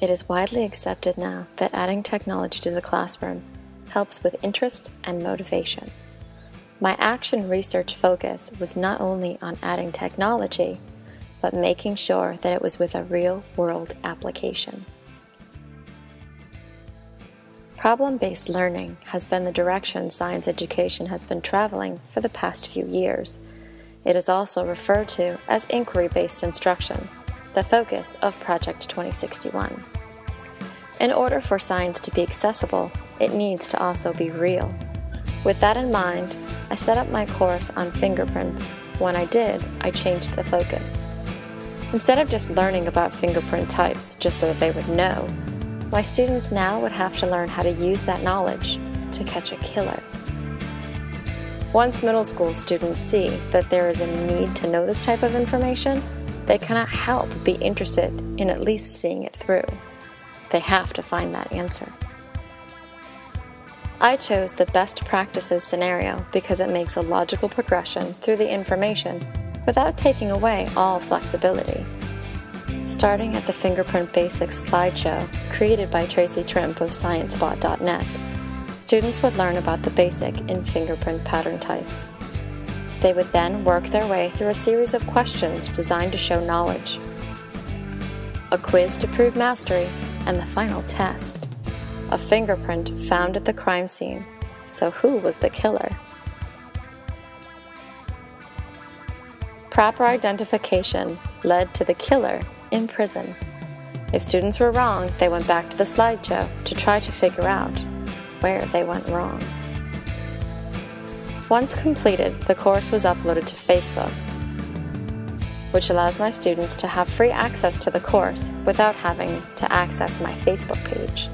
It is widely accepted now that adding technology to the classroom helps with interest and motivation. My action research focus was not only on adding technology, but making sure that it was with a real-world application. Problem-based learning has been the direction science education has been traveling for the past few years. It is also referred to as inquiry-based instruction, the focus of Project 2061. In order for science to be accessible, it needs to also be real. With that in mind, I set up my course on fingerprints. When I did, I changed the focus. Instead of just learning about fingerprint types just so that they would know, my students now would have to learn how to use that knowledge to catch a killer. Once middle school students see that there is a need to know this type of information, they cannot help be interested in at least seeing it through. They have to find that answer. I chose the best practices scenario because it makes a logical progression through the information without taking away all flexibility. Starting at the Fingerprint Basics slideshow created by Tracy Trimp of sciencebot.net, students would learn about the basic in fingerprint pattern types. They would then work their way through a series of questions designed to show knowledge, a quiz to prove mastery, and the final test, a fingerprint found at the crime scene. So who was the killer? Proper identification led to the killer in prison. If students were wrong, they went back to the slideshow to try to figure out where they went wrong. Once completed, the course was uploaded to Facebook, which allows my students to have free access to the course without having to access my Facebook page.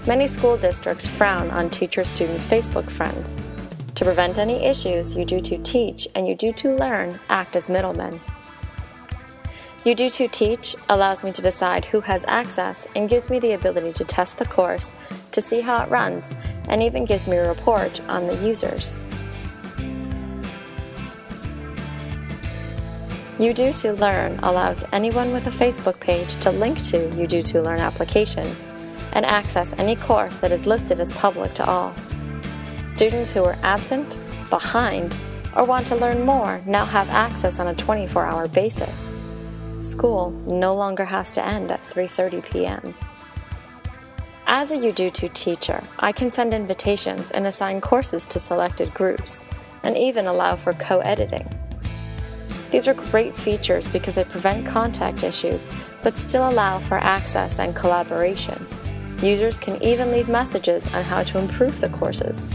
Many school districts frown on teacher-student Facebook friends. To prevent any issues, U-Do-To-Teach and U-Do-To-Learn act as middlemen. U-Do-To-Teach allows me to decide who has access and gives me the ability to test the course to see how it runs, and even gives me a report on the users. U-Do-To-Learn allows anyone with a Facebook page to link to U-Do-To-Learn application and access any course that is listed as public to all. Students who are absent, behind, or want to learn more now have access on a 24-hour basis. School no longer has to end at 3:30 p.m. As a U-Do-To teacher, I can send invitations and assign courses to selected groups, and even allow for co-editing. These are great features because they prevent contact issues, but still allow for access and collaboration. Users can even leave messages on how to improve the courses.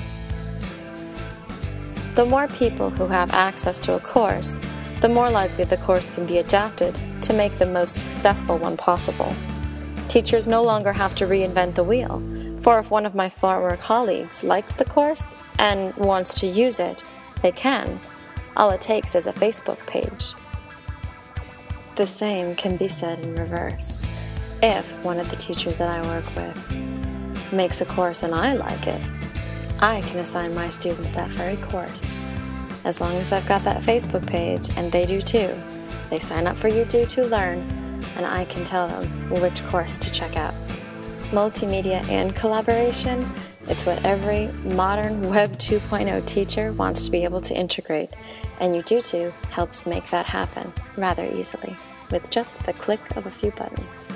The more people who have access to a course, the more likely the course can be adapted to make the most successful one possible. Teachers no longer have to reinvent the wheel, for if one of my former colleagues likes the course and wants to use it, they can. All it takes is a Facebook page. The same can be said in reverse. If one of the teachers that I work with makes a course and I like it, I can assign my students that very course. As long as I've got that Facebook page, and they do too, they sign up for U-Do-To-Learn, and I can tell them which course to check out. Multimedia and collaboration, it's what every modern Web 2.0 teacher wants to be able to integrate, and U-Do-To helps make that happen rather easily with just the click of a few buttons.